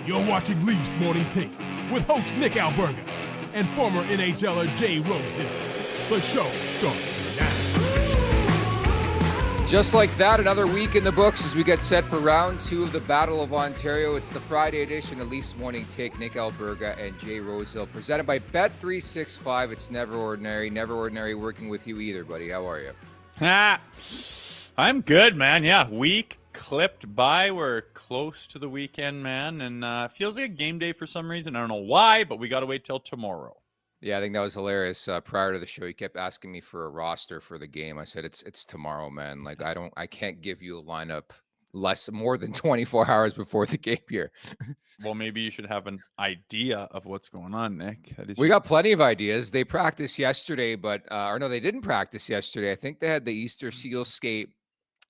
You're watching Leafs Morning Take with host Nick Alberga and former NHLer Jay Rosehill. The show starts now. Just like that, another week in the books as we get set for round 2 of the Battle of Ontario. It's the Friday edition of Leafs Morning Take. Nick Alberga and Jay Rosehill, presented by Bet365. It's never ordinary working with you either, buddy. How are you? I'm good, man. Yeah, week clipped by. We're close to the weekend, man, and it feels like a game day for some reason. I don't know why, but we got to wait till tomorrow. Yeah, I think that was hilarious. Prior to the show, he kept asking me for a roster for the game. I said, it's tomorrow, man. Like, I can't give you a lineup more than 24 hours before the game here. Well, maybe you should have an idea of what's going on, Nick. We got plenty of ideas. They practiced yesterday, but they didn't practice yesterday. I think they had the Easter Seal skate,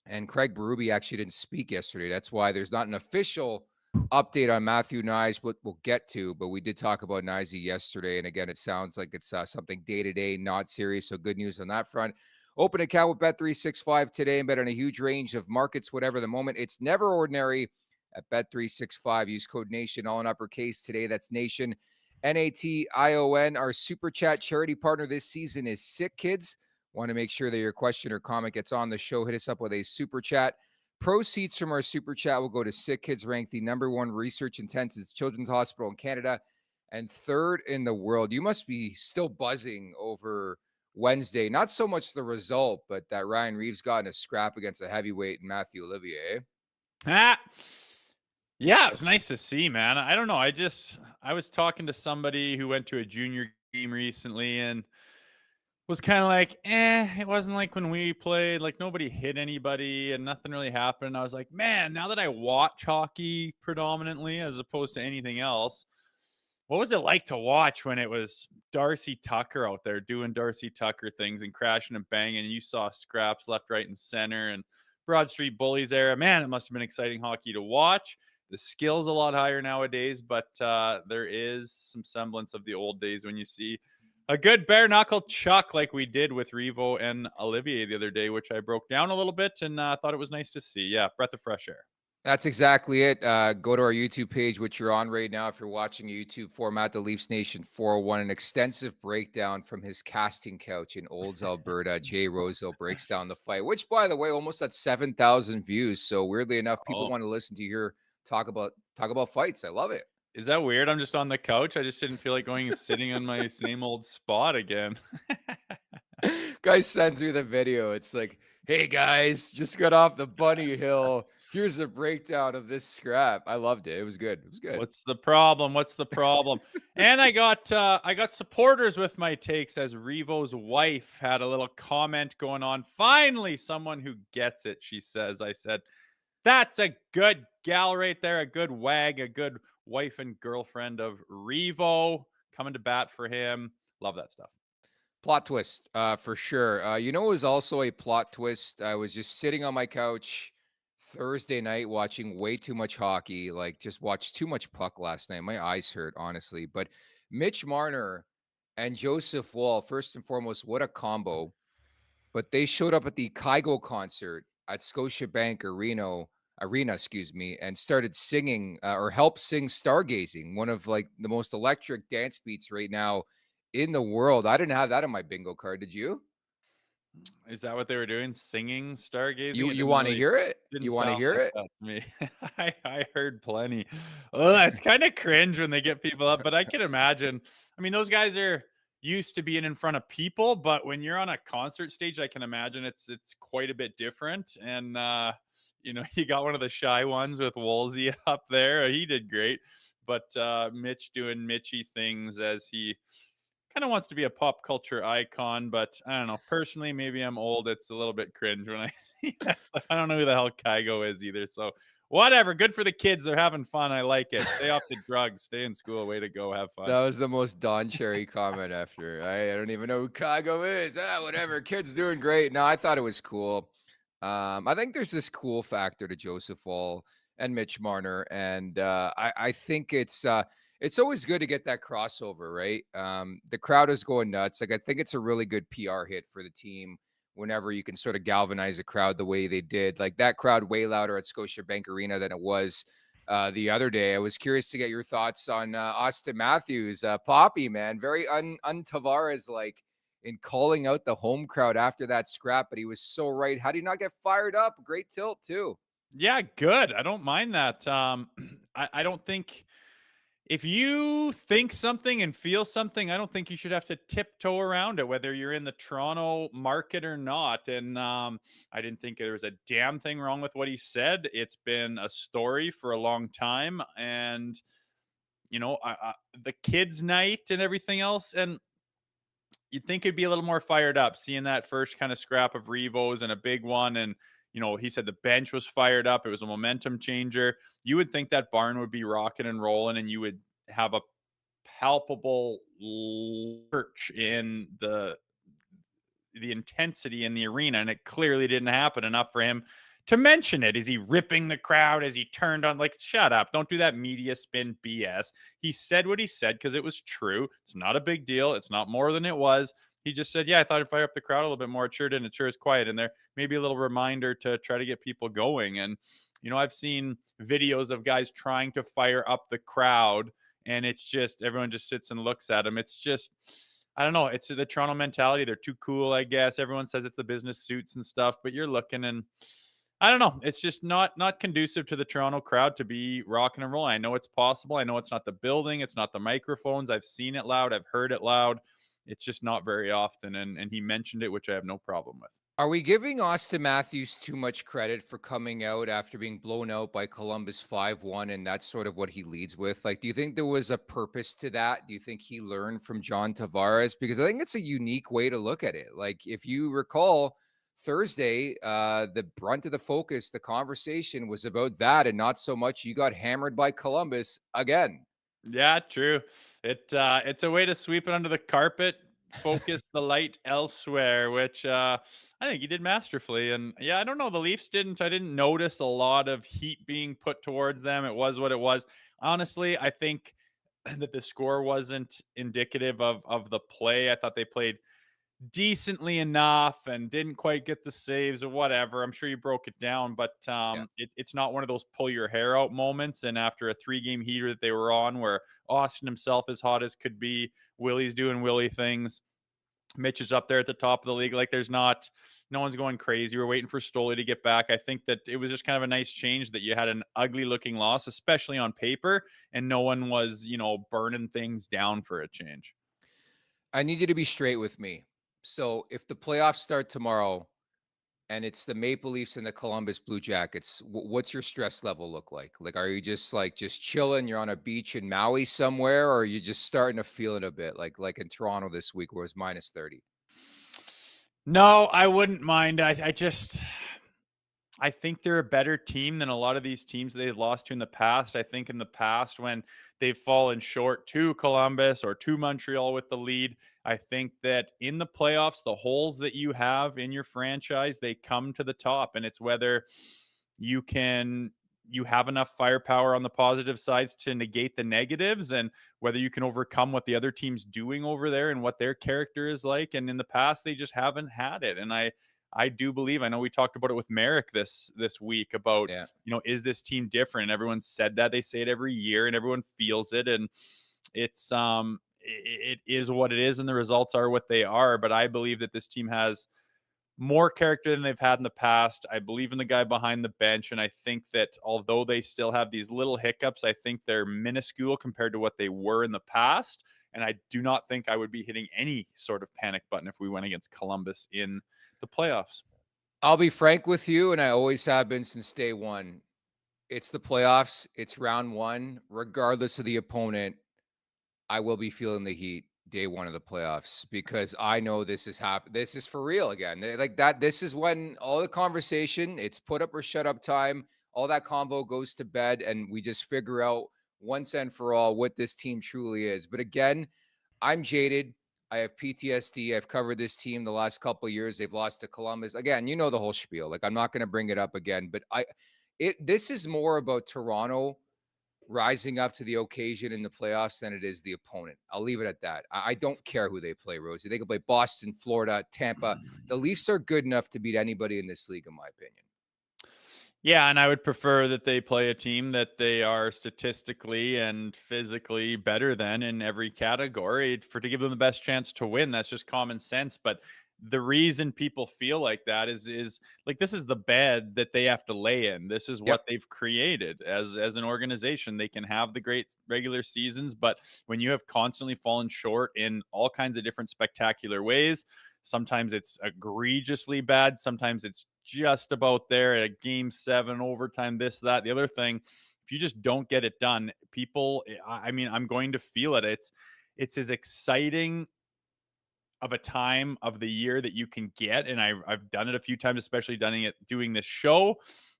and Craig Berube actually didn't speak yesterday. That's why there's not an official update on Matthew Knies, what we'll get to, but we did talk about Kniesy yesterday. And again, it sounds like it's something day-to-day, not serious. So good news on that front. Open account with Bet365 today and bet on a huge range of markets, whatever the moment. It's never ordinary at Bet365. Use code NATION, all in uppercase today. That's NATION, N-A-T-I-O-N. Our Super Chat charity partner this season is Sick Kids. Want to make sure that your question or comment gets on the show. Hit us up with a Super Chat. Proceeds from our Super Chat will go to Sick Kids, ranked the #1 research-intensive children's hospital in Canada and 3rd in the world. You must be still buzzing over Wednesday. Not so much the result, but that Ryan Reaves got in a scrap against a heavyweight in Matthew Olivier. Yeah, it was nice to see, man. I don't know. I was talking to somebody who went to a junior game recently and was kind of like, it wasn't like when we played, like nobody hit anybody and nothing really happened. I was like, man, now that I watch hockey predominantly as opposed to anything else, what was it like to watch when it was Darcy Tucker out there doing Darcy Tucker things and crashing and banging, and you saw scraps left, right, and center and Broad Street Bullies era? Man, it must have been exciting hockey to watch. The skill's a lot higher nowadays, but there is some semblance of the old days when you see a good bare knuckle chuck like we did with Revo and Olivier the other day, which I broke down a little bit and thought it was nice to see. Yeah, breath of fresh air. That's exactly it. Go to our YouTube page, which you're on right now if you're watching a YouTube format, the Leafs Nation 401, an extensive breakdown from his casting couch in Olds, Alberta. Jay Rosehill breaks down the fight, which, by the way, almost at 7,000 views. So weirdly enough, people want to listen to you here talk about fights. I love it. Is that weird? I'm just on the couch. I just didn't feel like going and sitting on my same old spot again. Guy sends me the video. It's like, hey guys, just got off the bunny hill. Here's a breakdown of this scrap. I loved it. It was good. What's the problem? And I got supporters with my takes, as Revo's wife had a little comment going on. Finally, someone who gets it, she says. I said, that's a good gal right there, a good wag, a good wife and girlfriend of Revo, coming to bat for him. Love that stuff. Plot twist, for sure. It was also a plot twist. I was just sitting on my couch Thursday night watching way too much hockey, like just watched too much puck last night. My eyes hurt, honestly. But Mitch Marner and Joseph Woll, first and foremost, what a combo. But they showed up at the Kygo concert at Scotiabank Arena, and started singing or helped sing Stargazing, one of like the most electric dance beats right now in the world. I didn't have that on my bingo card. Did you? Is that what they were doing? Singing Stargazing? You want to hear it? You want to hear it? Me. I heard plenty. Oh, it's kind of cringe when they get people up, but I can imagine. I mean, those guys are used to being in front of people, but when you're on a concert stage, I can imagine it's quite a bit different. And you got one of the shy ones with Woolsey up there. He did great, but Mitch doing Mitchy things as he kind of wants to be a pop culture icon. But I don't know. Personally, maybe I'm old. It's a little bit cringe when I see that stuff. I don't know who the hell Kygo is either. So whatever. Good for the kids. They're having fun. I like it. Stay off the drugs. Stay in school. Way to go. Have fun. That was the most Don Cherry comment after. I don't even know who Kygo is. Whatever. Kids doing great. No, I thought it was cool. I think there's this cool factor to Joseph Woll and Mitch Marner, and I think it's always good to get that crossover, right? The crowd is going nuts. Like, I think it's a really good PR hit for the team whenever you can sort of galvanize a crowd the way they did. Like, that crowd way louder at Scotiabank Arena than it was the other day. I was curious to get your thoughts on Austin Matthews. Poppy, man, very un-Tavares like in calling out the home crowd after that scrap, but he was so right. How do you not get fired up? Great tilt too. Yeah, good. I don't mind that. I don't think if you think something and feel something, I don't think you should have to tiptoe around it, whether you're in the Toronto market or not. And I didn't think there was a damn thing wrong with what he said. It's been a story for a long time, and the kids' night and everything else, and you'd think it'd be a little more fired up seeing that first kind of scrap of Reaves and a big one. And, he said the bench was fired up. It was a momentum changer. You would think that barn would be rocking and rolling and you would have a palpable lurch in the intensity in the arena. And it clearly didn't happen enough for him to mention it. Is he ripping the crowd as he turned on? Like, shut up. Don't do that media spin BS. He said what he said because it was true. It's not a big deal. It's not more than it was. He just said, yeah, I thought I'd fire up the crowd a little bit more. It sure didn't. It sure is quiet in there. Maybe a little reminder to try to get people going. And, I've seen videos of guys trying to fire up the crowd, and it's just everyone just sits and looks at them. It's just, I don't know. It's the Toronto mentality. They're too cool, I guess. Everyone says it's the business suits and stuff, but you're looking and I don't know. It's just not conducive to the Toronto crowd to be rocking and rolling. I know it's possible. I know it's not the building. It's not the microphones. I've seen it loud. I've heard it loud. It's just not very often. And he mentioned it, which I have no problem with. Are we giving Austin Matthews too much credit for coming out after being blown out by Columbus 5-1, and that's sort of what he leads with? Like, do you think there was a purpose to that? Do you think he learned from John Tavares? Because I think it's a unique way to look at it. Like, if you recall, Thursday, the brunt of the focus, the conversation was about that and not so much you got hammered by Columbus again. Yeah, true. It's a way to sweep it under the carpet, focus the light elsewhere, which I think he did masterfully. And yeah, I don't know. The Leafs didn't. I didn't notice a lot of heat being put towards them. It was what it was. Honestly, I think that the score wasn't indicative of the play. I thought they played decently enough and didn't quite get the saves or whatever. I'm sure you broke it down, but it's not one of those pull your hair out moments. And after a 3-game heater that they were on where Austin himself as hot as could be, Willie's doing Willie things, Mitch is up there at the top of the league. Like no one's going crazy. We're waiting for Stoli to get back. I think that it was just kind of a nice change that you had an ugly looking loss, especially on paper, and no one was, burning things down for a change. I need you to be straight with me. So if the playoffs start tomorrow and it's the Maple Leafs and the Columbus Blue Jackets, what's your stress level look like? Like, are you just chilling? You're on a beach in Maui somewhere, or are you just starting to feel it a bit like in Toronto this week where it's minus 30? No, I wouldn't mind. I think they're a better team than a lot of these teams they've lost to in the past. I think in the past when they've fallen short to Columbus or to Montreal with the lead, I think that in the playoffs, the holes that you have in your franchise, they come to the top. And it's whether you have enough firepower on the positive sides to negate the negatives and whether you can overcome what the other team's doing over there and what their character is like. And in the past, they just haven't had it. And I do believe, I know we talked about it with Merrick this week about, is this team different? And everyone said that. They say it every year and everyone feels it. And it's, it is what it is and the results are what they are. But I believe that this team has more character than they've had in the past. I believe in the guy behind the bench. And I think that although they still have these little hiccups, I think they're minuscule compared to what they were in the past. And I do not think I would be hitting any sort of panic button if we went against Columbus in the playoffs. I'll be frank with you, and I always have been since day one. It's the playoffs. It's round one. Regardless of the opponent, I will be feeling the heat day one of the playoffs because I know this is this is for real again. Like that. This is when all the conversation, it's put up or shut up time. All that convo goes to bed, and we just figure out once and for all what this team truly is. But again, I'm jaded. I have PTSD. I've covered this team the last couple of years. They've lost to Columbus. Again, you know the whole spiel. Like, I'm not going to bring it up again, but this is more about Toronto rising up to the occasion in the playoffs than it is the opponent. I'll leave it at that. I don't care who they play, Rosie. They can play Boston, Florida, Tampa. The Leafs are good enough to beat anybody in this league, in my opinion. Yeah, and I would prefer that they play a team that they are statistically and physically better than in every category to give them the best chance to win. That's just common sense. But the reason people feel like that is like this is the bed that they have to lay in. This is Yep. what they've created as an organization. They can have the great regular seasons, but when you have constantly fallen short in all kinds of different spectacular ways, sometimes it's egregiously bad. Sometimes it's just about there at a game 7, overtime, this, that, the other thing. If you just don't get it done, people, I mean, I'm going to feel it. It's as exciting of a time of the year that you can get. And I've done it a few times, especially doing this show,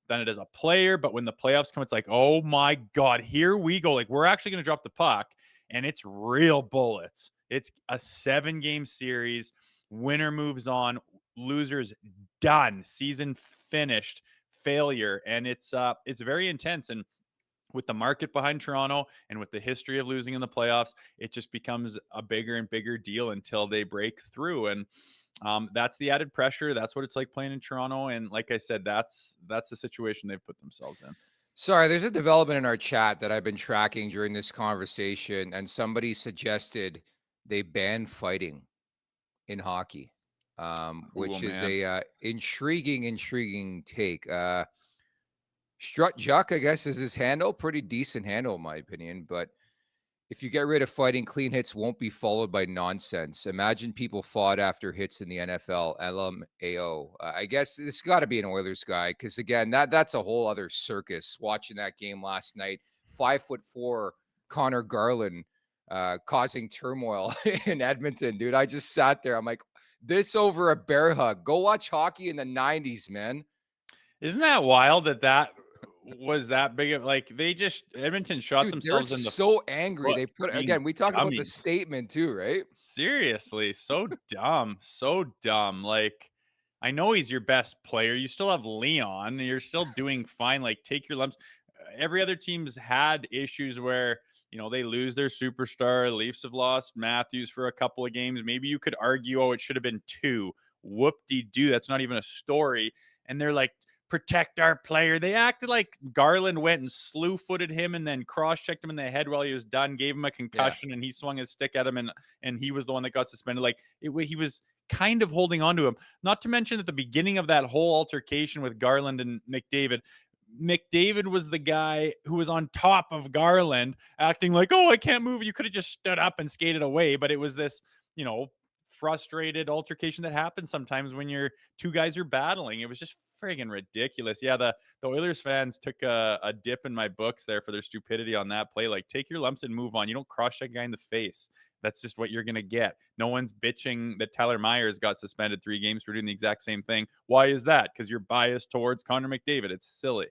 done it as a player. But when the playoffs come, it's like, oh my God, here we go. Like we're actually going to drop the puck and it's real bullets. It's a 7-game series. Winner moves on, losers done, season finished, failure. And it's very intense. And with the market behind Toronto and with the history of losing in the playoffs, it just becomes a bigger and bigger deal until they break through. And that's the added pressure. That's what it's like playing in Toronto. And like I said, that's the situation they've put themselves in. Sorry, there's a development in our chat that I've been tracking during this conversation, and somebody suggested they ban fighting in hockey, Oh which is man. a intriguing take. Strut Juck, I guess, is his handle. Pretty decent handle, in my opinion. But if you get rid of fighting, clean hits won't be followed by nonsense. Imagine people fought after hits in the NFL. LMAO. I guess this got to be an Oilers guy because again, that's a whole other circus. Watching that game last night, 5'4" Connor Garland causing turmoil in Edmonton, dude. I just sat there. I'm like, this over a bear hug. Go watch hockey in the '90s, man. Isn't that wild that was that big of like Edmonton shot Dude, they're themselves in the so angry. foot They put being again, we talked about the dummies. statement too, right? Seriously, so dumb, so dumb. Like, I know he's your best player. You still have Leon. You're still doing fine. Like, take your lumps. Every other team's had issues where they lose their superstar. Leafs have lost Matthews for a couple of games. Maybe you could argue, oh, it should have been 2. Whoop-de-doo. That's not even a story. And they're like, protect our player. They acted like Garland went and slew-footed him and then cross-checked him in the head while he was done, gave him a Yeah. concussion, and he swung his stick at him, and he was the one that got suspended. Like he was kind of holding on to him. Not to mention at the beginning of that whole altercation with Garland and McDavid was the guy who was on top of Garland, acting like, oh, I can't move. You could have just stood up and skated away. But it was this, frustrated altercation that happens sometimes when your two guys are battling. It was just friggin' ridiculous. Yeah, the Oilers fans took a dip in my books there for their stupidity on that play. Like, take your lumps and move on. You don't cross-check a guy in the face. That's just what you're going to get. No one's bitching that Tyler Myers got suspended 3 games for doing the exact same thing. Why is that? Because you're biased towards Connor McDavid. It's silly.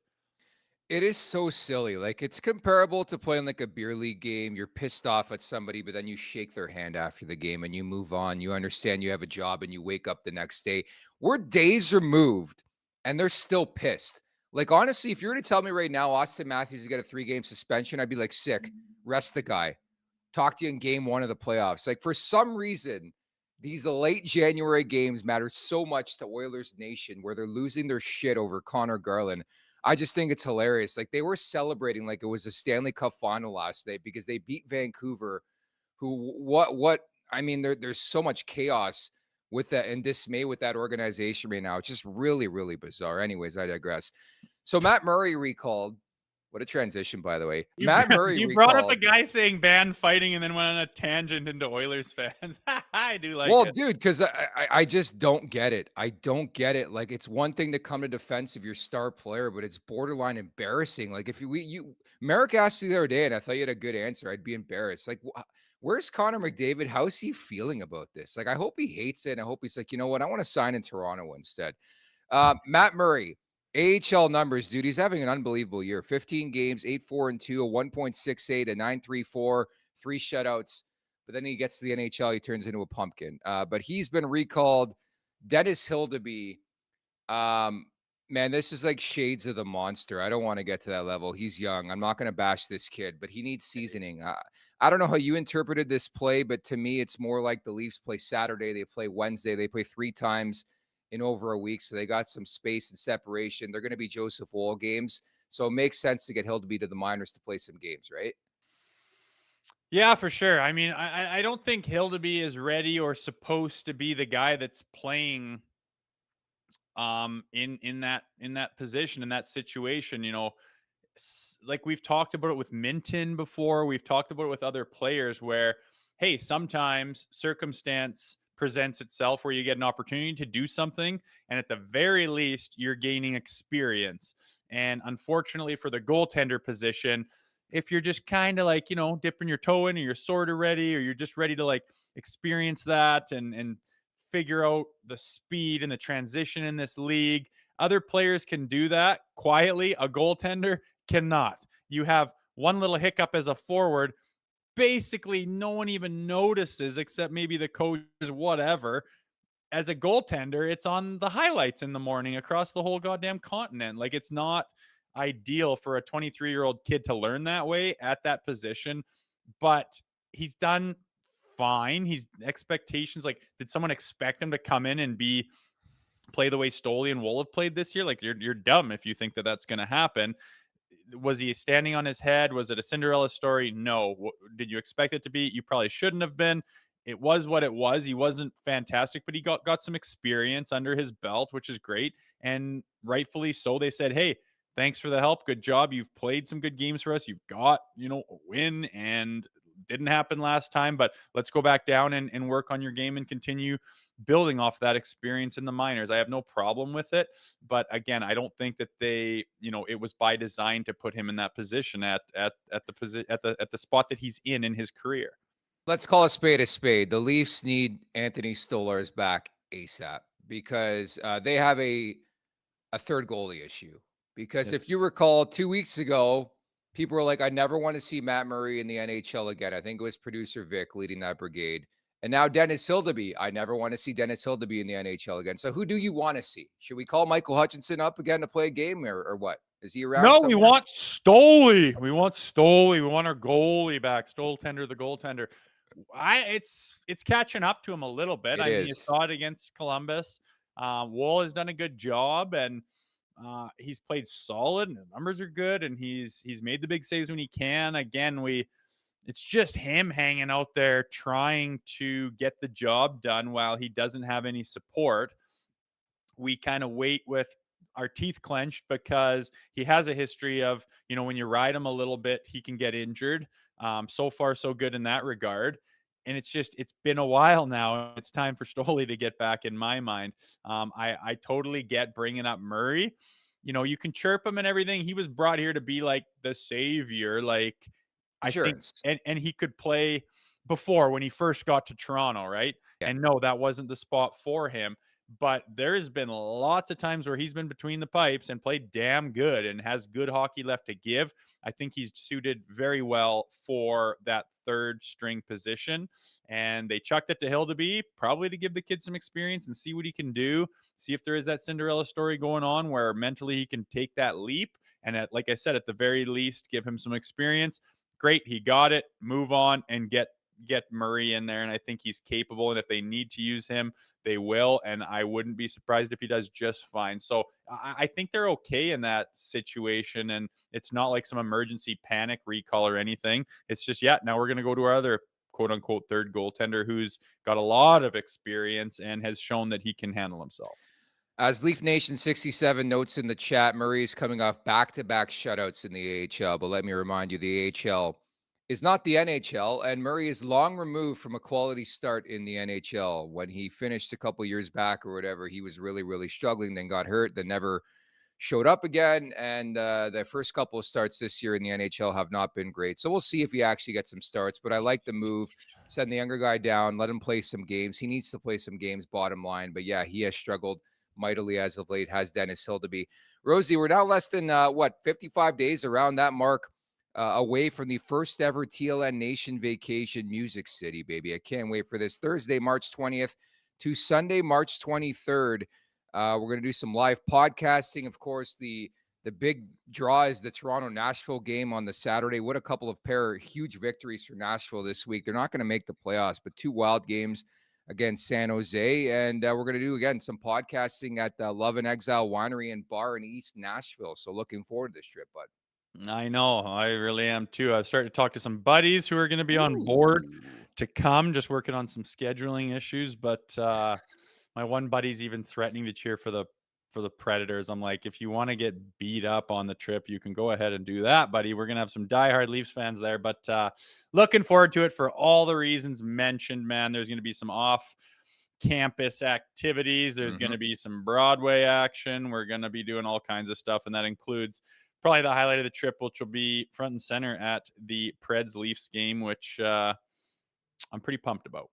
It is so silly. Like it's comparable to playing like a beer league game. You're pissed off at somebody, but then you shake their hand after the game and you move on. You understand you have a job and you wake up the next day. We're days removed and they're still pissed. Like honestly, if you were to tell me right now, Austin Matthews has got a 3-game suspension, I'd be like, sick. Rest the guy. Talk to you in game 1 of the playoffs. Like for some reason, these late January games matter so much to Oilers Nation where they're losing their shit over Connor Garland. I just think it's hilarious. Like they were celebrating like it was a Stanley Cup final last night because they beat Vancouver, who what I mean, there's so much chaos with that and dismay with that organization right now. It's just really, really bizarre. Anyways, I digress. So Matt Murray recalled. What a transition, by the way. Matt Murray You brought up a recalled. guy saying ban fighting and then went on a tangent into Oilers fans. I do like Well, it. dude, because I just don't get it. I don't get it. Like, it's one thing to come to defense of your star player, but it's borderline embarrassing. Like, if Merrick asked you the other day, and I thought you had a good answer, I'd be embarrassed. Like, where's Connor McDavid? How's he feeling about this? Like, I hope he hates it. And I hope he's like, you know what? I want to sign in Toronto instead. Matt Murray, AHL numbers, dude. He's having an unbelievable year. 15 games, 8-4-2, a 1.68, a 9.34, 3 shutouts. But then he gets to the NHL, he turns into a pumpkin. But he's been recalled. Dennis Hildeby, man, this is like shades of the monster. I don't want to get to that level. He's young. I'm not going to bash this kid, but he needs seasoning. I don't know how you interpreted this play, but to me, it's more like the Leafs play Saturday. They play Wednesday. They play 3 times in over a week. So they got some space and separation. They're going to be Joseph Woll games. So it makes sense to get Hildeby to the minors to play some games, right? Yeah, for sure. I mean, I don't think Hildeby is ready or supposed to be the guy that's playing in that position, in that situation. Like we've talked about it with Minton before, we've talked about it with other players where, hey, sometimes circumstance presents itself where you get an opportunity to do something, and at the very least you're gaining experience. And unfortunately for the goaltender position, if you're just kind of like, dipping your toe in, or you're sort of ready, or you're just ready to like experience that and figure out the speed and the transition in this league, other players can do that quietly. A goaltender cannot. You have one little hiccup as a forward, basically no one even notices except maybe the coaches, whatever. As a goaltender, it's on the highlights in the morning across the whole goddamn continent. Like, it's not ideal for a 23-year-old kid to learn that way at that position, but he's done fine. He's expectations, like, did someone expect him to come in and play the way Stoley and Woll have played this year? Like, you're dumb if you think that that's going to happen. Was he standing on his head? Was it a Cinderella story? No. Did you expect it to be? You probably shouldn't have been. It was what it was. He wasn't fantastic, but he got some experience under his belt, which is great. And rightfully so. They said, hey, thanks for the help. Good job. You've played some good games for us. You've got, a win, and didn't happen last time, but let's go back down and work on your game and continue building off that experience in the minors. I have no problem with it, but again, I don't think that it was by design to put him in that position at the spot that he's in his career. Let's call a spade a spade. The Leafs need Anthony Stolarz back ASAP because they have a third goalie issue. Because if you recall, 2 weeks ago, people were like, I never want to see Matt Murray in the NHL again. I think it was producer Vic leading that brigade. And now Dennis Hildeby. I never want to see Dennis Hildeby in the NHL again. So who do you want to see? Should we call Michael Hutchinson up again to play a game or what? Is he around? No, somewhere? we want Stoley. We want Stoley. We want our goalie back. Stoltender, the goaltender. It's catching up to him a little bit. I mean, you saw it against Columbus. Woll has done a good job, and he's played solid, and the numbers are good, and he's made the big saves when he can. Again, it's just him hanging out there trying to get the job done while he doesn't have any support. We kind of wait with our teeth clenched because he has a history of, when you ride him a little bit, he can get injured. So far, so good in that regard. And it's been a while now. It's time for Stoley to get back, in my mind. I totally get bringing up Murray. You can chirp him and everything. He was brought here to be like the savior. Like, I think, and he could play before when he first got to Toronto, right? Yeah. And no, that wasn't the spot for him. But there's been lots of times where he's been between the pipes and played damn good and has good hockey left to give. I think he's suited very well for that third string position. And they chucked it to Hildeby, probably to give the kid some experience and see what he can do. See if there is that Cinderella story going on where mentally he can take that leap. And like I said, at the very least, give him some experience. Great, he got it. Move on and get Murray in there, and I think he's capable. And if they need to use him, they will. And I wouldn't be surprised if he does just fine. So I think they're okay in that situation, and it's not like some emergency panic recall or anything. It's just, now we're going to go to our other quote unquote third goaltender who's got a lot of experience and has shown that he can handle himself. As Leaf Nation 67 notes in the chat, Murray is coming off back-to-back shutouts in the AHL. But let me remind you, the AHL is not the NHL, and Murray is long removed from a quality start in the NHL. When he finished a couple years back or whatever, he was really, really struggling, then got hurt, then never showed up again. And the first couple of starts this year in the NHL have not been great. So we'll see if he actually gets some starts. But I like the move. Send the younger guy down, let him play some games. He needs to play some games, bottom line. But yeah, he has struggled mightily as of late, has Dennis Hildeby. Rosie, we're now less than 55 days around that mark away from the first ever TLN Nation vacation, Music City, baby. I can't wait for this. Thursday, March 20th to Sunday, March 23rd. We're going to do some live podcasting. Of course, the big draw is the Toronto-Nashville game on the Saturday. What a couple of huge victories for Nashville this week. They're not going to make the playoffs, but two wild games against San Jose. And we're going to do, again, some podcasting at the Love and Exile Winery and Bar in East Nashville. So looking forward to this trip, bud. I know. I really am too. I've started to talk to some buddies who are going to be on board to come, just working on some scheduling issues. But my one buddy's even threatening to cheer for the Predators. I'm like, if you want to get beat up on the trip, you can go ahead and do that, buddy. We're going to have some diehard Leafs fans there, but looking forward to it for all the reasons mentioned, man. There's going to be some off campus activities. There's going to be some Broadway action. We're going to be doing all kinds of stuff, and that includes probably the highlight of the trip, which will be front and center at the Preds Leafs game, which I'm pretty pumped about.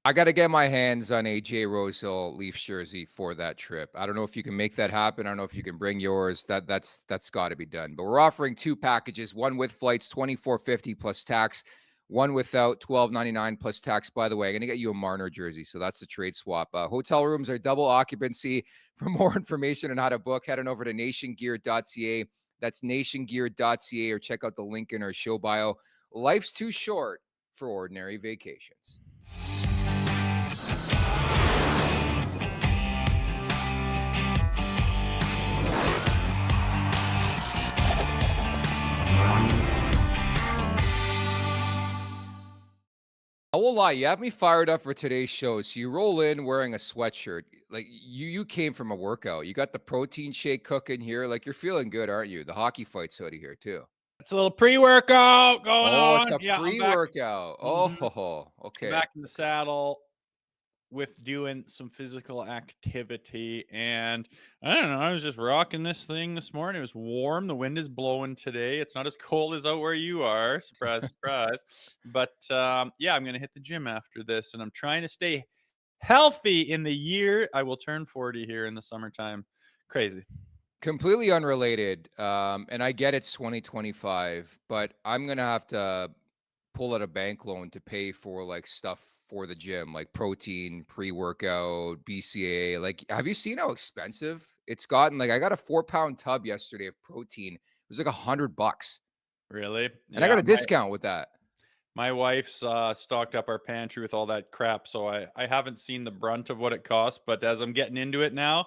I got to get my hands on a Jay Rosehill Leafs jersey for that trip. I don't know if you can make that happen. I don't know if you can bring yours. That's got to be done. But we're offering 2 packages, one with flights, $24.50 plus tax, one without, $12.99 plus tax. By the way, I'm going to get you a Marner jersey, so that's a trade swap. Hotel rooms are double occupancy. For more information on how to book, head on over to nationgear.ca. That's nationgear.ca, or check out the link in our show bio. Life's too short for ordinary vacations. I won't lie, you have me fired up for today's show. So you roll in wearing a sweatshirt. Like you came from a workout. You got the protein shake cooking here. Like you're feeling good, aren't you? The hockey fights hoodie here too. It's a little pre-workout going Oh, on. it's a Yeah, pre-workout. I'm Okay. back in the saddle with doing some physical activity, and I don't know, I was just rocking this thing this morning. It was warm. The wind is blowing today. It's not as cold as out where you are. Surprise, surprise. But yeah, I'm gonna hit the gym after this, and I'm trying to stay healthy in the year. I will turn 40 here in the summertime. Crazy. Completely unrelated. And I get it's 2025, but I'm gonna have to pull out a bank loan to pay for like stuff for the gym, like protein, pre-workout, BCA. Like, have you seen how expensive it's gotten? Like, I got a 4-pound tub yesterday of protein. It was like $100, Really? and I got a discount with that. My wife's stocked up our pantry with all that crap, so I haven't seen the brunt of what it costs. But as I'm getting into it now,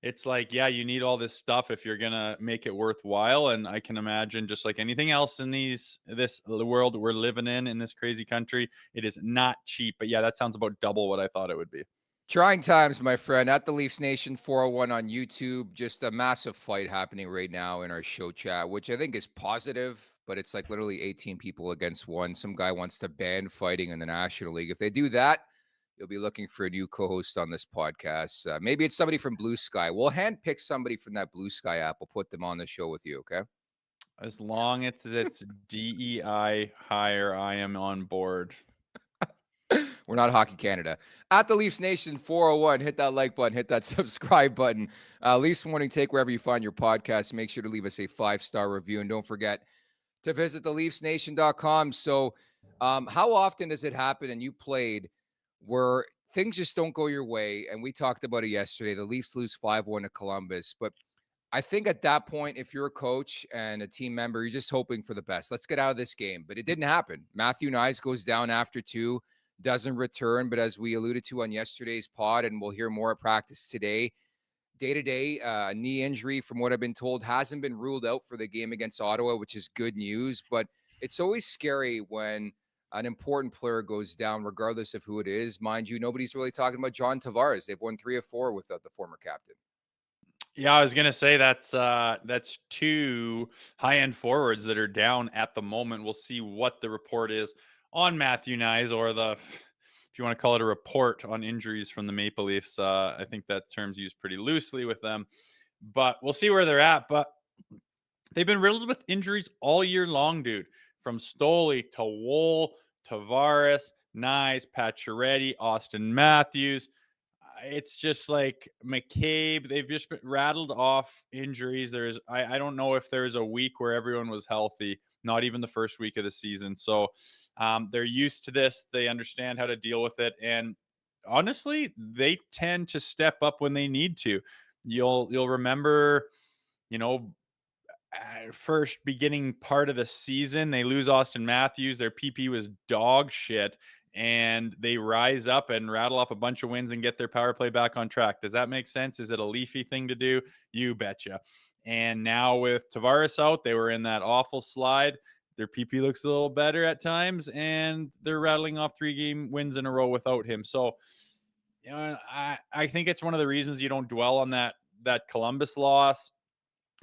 it's like, yeah, you need all this stuff if you're gonna make it worthwhile. And I can imagine, just like anything else in this world we're living in this crazy country, it is not cheap. But yeah, that sounds about double what I thought it would be. Trying times, my friend. At the Leafs Nation 401 on YouTube. Just a massive fight happening right now in our show chat, which I think is positive, but it's like literally 18 people against one. Some guy wants to ban fighting in the National League. If they do that, you'll be looking for a new co-host on this podcast. Maybe it's somebody from Blue Sky. We'll handpick somebody from that Blue Sky app. We'll put them on the show with you, okay? As long as it's DEI higher, I am on board. We're not Hockey Canada. At the Leafs Nation 401, hit that like button, hit that subscribe button. Leafs Morning Take, wherever you find your podcast. Make sure to leave us a 5-star review. And don't forget to visit theleafsnation.com. So how often does it happen, and you played, where things just don't go your way? And we talked about it yesterday. The Leafs lose 5-1 to Columbus. But I think at that point, if you're a coach and a team member, you're just hoping for the best. Let's get out of this game. But it didn't happen. Matthew Nyes goes down after 2. Doesn't return, but as we alluded to on yesterday's pod, and we'll hear more at practice today, day-to-day knee injury, from what I've been told, hasn't been ruled out for the game against Ottawa, which is good news. But it's always scary when an important player goes down, regardless of who it is. Mind you, nobody's really talking about John Tavares. They've won 3 of 4 without the former captain. Yeah, I was gonna say that's 2 high-end forwards that are down at the moment. We'll see what the report is on Matthew Nyes, or if you want to call it a report on injuries from the Maple Leafs. I think that term's used pretty loosely with them, but we'll see where they're at. But they've been riddled with injuries all year long, dude. From Stoli to Woll, Tavares, Nyes, Pacioretty, Austin Matthews. It's just like McCabe. They've just been rattled off injuries. I don't know if there's a week where everyone was healthy, not even the first week of the season. So they're used to this. They understand how to deal with it. And honestly, they tend to step up when they need to. You'll remember, first beginning part of the season, they lose Austin Matthews. Their PP was dog shit. and they rise up and rattle off a bunch of wins and get their power play back on track. Does that make sense? Is it a Leafy thing to do? You betcha. And now with Tavares out, they were in that awful slide. Their PP looks a little better at times, and they're rattling off 3-game wins in a row without him. So, I think it's one of the reasons you don't dwell on that Columbus loss.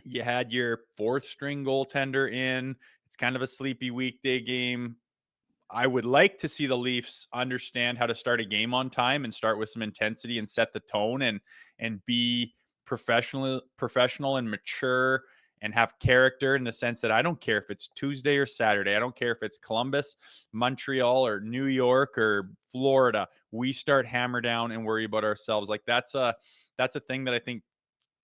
You had your 4th string goaltender in. It's kind of a sleepy weekday game. I would like to see the Leafs understand how to start a game on time and start with some intensity and set the tone and be professional and mature and have character, in the sense that I don't care if it's Tuesday or Saturday. I don't care if it's Columbus, Montreal, or New York or Florida. We start hammer down and worry about ourselves. Like that's a thing that I think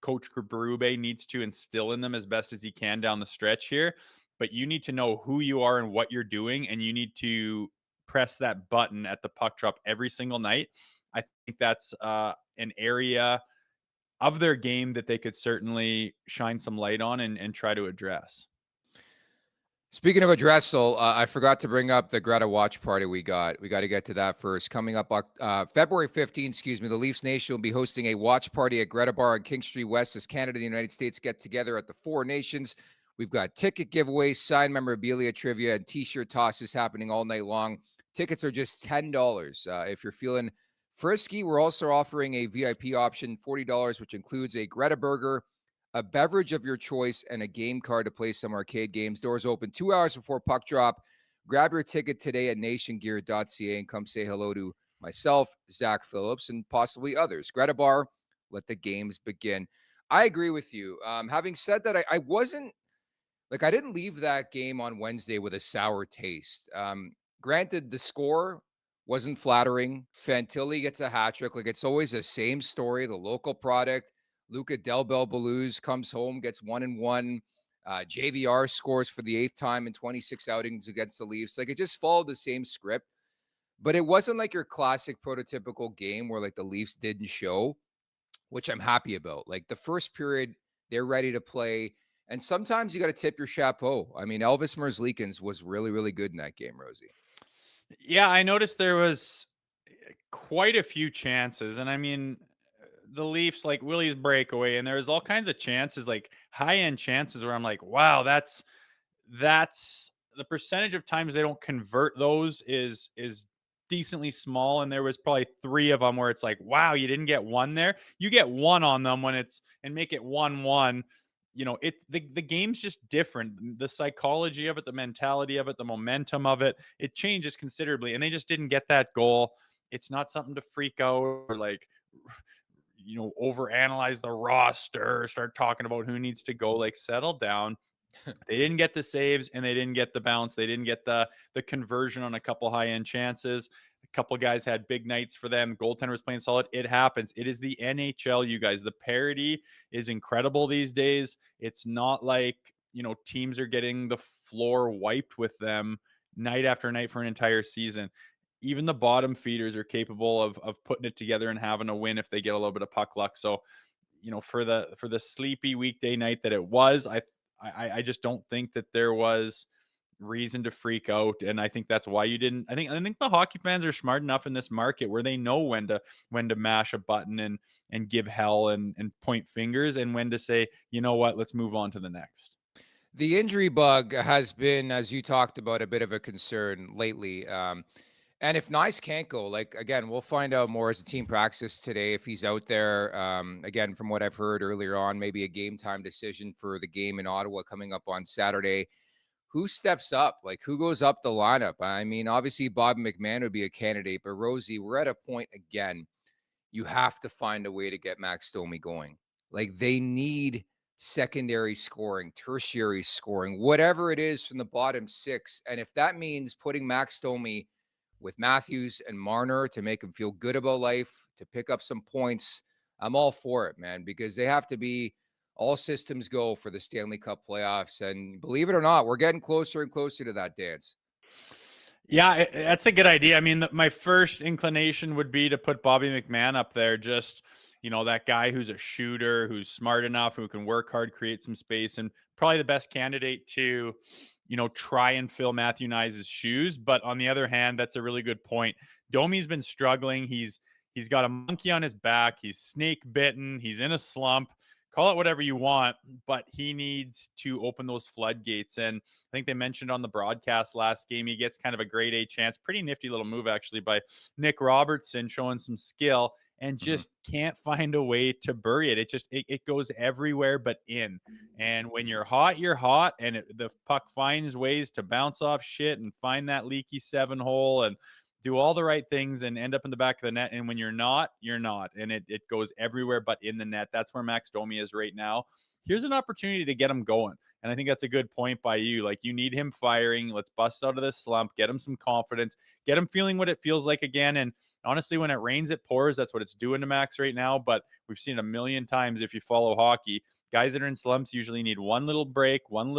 Coach Berube needs to instill in them as best as he can down the stretch here. But you need to know who you are and what you're doing, and you need to press that button at the puck drop every single night. I think that's an area of their game that they could certainly shine some light on and try to address. Speaking of addressal, I forgot to bring up the Greta watch party we got. We got to get to that first. Coming up February 15th, the Leafs Nation will be hosting a watch party at Greta Bar on King Street West as Canada and the United States get together at the Four Nations. We've got ticket giveaways, signed memorabilia trivia, and t-shirt tosses happening all night long. Tickets are just $10. If you're feeling frisky, we're also offering a VIP option, $40, which includes a Greta burger, a beverage of your choice, and a game card to play some arcade games. Doors open 2 hours before puck drop. Grab your ticket today at nationgear.ca and come say hello to myself, Zach Phillips, and possibly others. Greta Bar, let the games begin. I agree with you. Having said that, I wasn't, I didn't leave that game on Wednesday with a sour taste. Granted, the score wasn't flattering. Fantilli gets a hat trick. It's always the same story. The local product. Luca Del Bel Belouz comes home, gets 1-1. JVR scores for the 8th time in 26 outings against the Leafs. It just followed the same script. But it wasn't like your classic prototypical game where the Leafs didn't show, which I'm happy about. The first period, they're ready to play. And sometimes you got to tip your chapeau. I mean, Elvis Merzlikins was really, really good in that game, Rosie. Yeah, I noticed there was quite a few chances. And I mean, the Leafs, Willie's breakaway, and there was all kinds of chances, high-end chances where I'm like, wow, that's the percentage of times they don't convert those is decently small. And there was probably 3 of them where it's like, wow, you didn't get one there. You get one on them and make it 1-1. The game's just different. The psychology of it, the mentality of it, the momentum of it, it changes considerably. And they just didn't get that goal. It's not something to freak out or overanalyze the roster, start talking about who needs to go. Settle down. They didn't get the saves and they didn't get the bounce. They didn't get the conversion on a couple high-end chances. A couple guys had big nights for them. Goaltender was playing solid. It happens. It is the NHL, you guys. The parity is incredible these days. It's not like, teams are getting the floor wiped with them night after night for an entire season. Even the bottom feeders are capable of putting it together and having a win if they get a little bit of puck luck. So, for the sleepy weekday night that it was, I just don't think that there was reason to freak out. And I think that's why you didn't. I think the hockey fans are smart enough in this market where they know when to mash a button and give hell and point fingers, and when to say, you know what, let's move on to the next. The injury bug has been, as you talked about, a bit of a concern lately. And if Nice can't go, again, we'll find out more as the team practices today if he's out there. Again, from what I've heard earlier on, maybe a game time decision for the game in Ottawa coming up on Saturday. Who steps up? Who goes up the lineup? I mean, obviously, Bob McMahon would be a candidate, but Rosie, we're at a point again. You have to find a way to get Max Domi going. They need secondary scoring, tertiary scoring, whatever it is from the bottom 6. And if that means putting Max Domi with Matthews and Marner to make him feel good about life, to pick up some points, I'm all for it, man, because they have to be all systems go for the Stanley Cup playoffs. And believe it or not, we're getting closer and closer to that dance. Yeah, that's a good idea. I mean, my first inclination would be to put Bobby McMahon up there. Just, that guy who's a shooter, who's smart enough, who can work hard, create some space, and probably the best candidate to try and fill Matthew Knies' shoes. But on the other hand, that's a really good point. Domi's been struggling. He's got a monkey on his back. He's snake bitten. He's in a slump. Call it whatever you want, but he needs to open those floodgates. And I think they mentioned on the broadcast last game, he gets kind of a grade A chance. Pretty nifty little move, actually, by Nick Robertson, showing some skill, and just can't find a way to bury it. It goes everywhere but in. And when you're hot, and the puck finds ways to bounce off shit and find that leaky 7 hole and do all the right things and end up in the back of the net. And when you're not, you're not. And it goes everywhere but in the net. That's where Max Domi is right now. Here's an opportunity to get him going. And I think that's a good point by you. Like, you need him firing. Let's bust out of this slump, get him some confidence, get him feeling what it feels like again. And honestly, when it rains, it pours. That's what it's doing to Max right now. But we've seen a million times, if you follow hockey, guys that are in slumps usually need one little break, one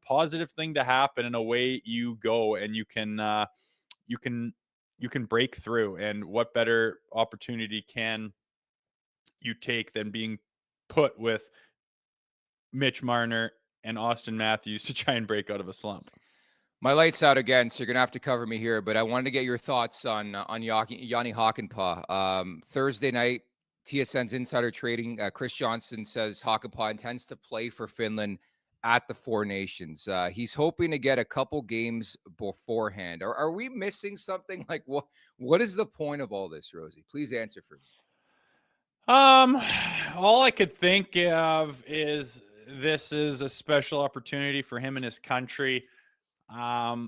positive thing to happen, and away you go, and you can break through. And what better opportunity can you take than being put with Mitch Marner and Austin Matthews to try and break out of a slump? My light's out again, so you're gonna have to cover me here. But I wanted to get your thoughts on Jani Hakanpaa. Thursday night, TSN's Insider Trading, Chris Johnson says Hakanpaa intends to play for Finland at the Four Nations. He's hoping to get a couple games beforehand. Are we missing something? Like, what is the point of all this, Rosie? Please answer for me. All I could think of is this is a special opportunity for him and his country. I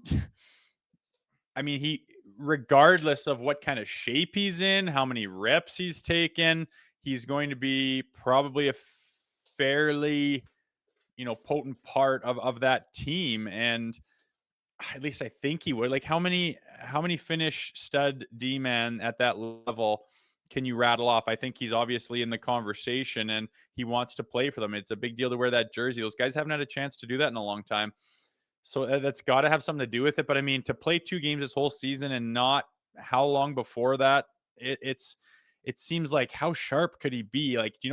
mean, regardless of what kind of shape he's in, how many reps he's taken, he's going to be probably a fairly, potent part of that team. And at least I think he would. Like, how many Finnish stud D-man at that level can you rattle off? I think he's obviously in the conversation, and he wants to play for them. It's a big deal to wear that jersey. Those guys haven't had a chance to do that in a long time. So that's got to have something to do with it. But I mean, to play 2 games this whole season and not how long before that, it seems like, how sharp could he be? Like, do you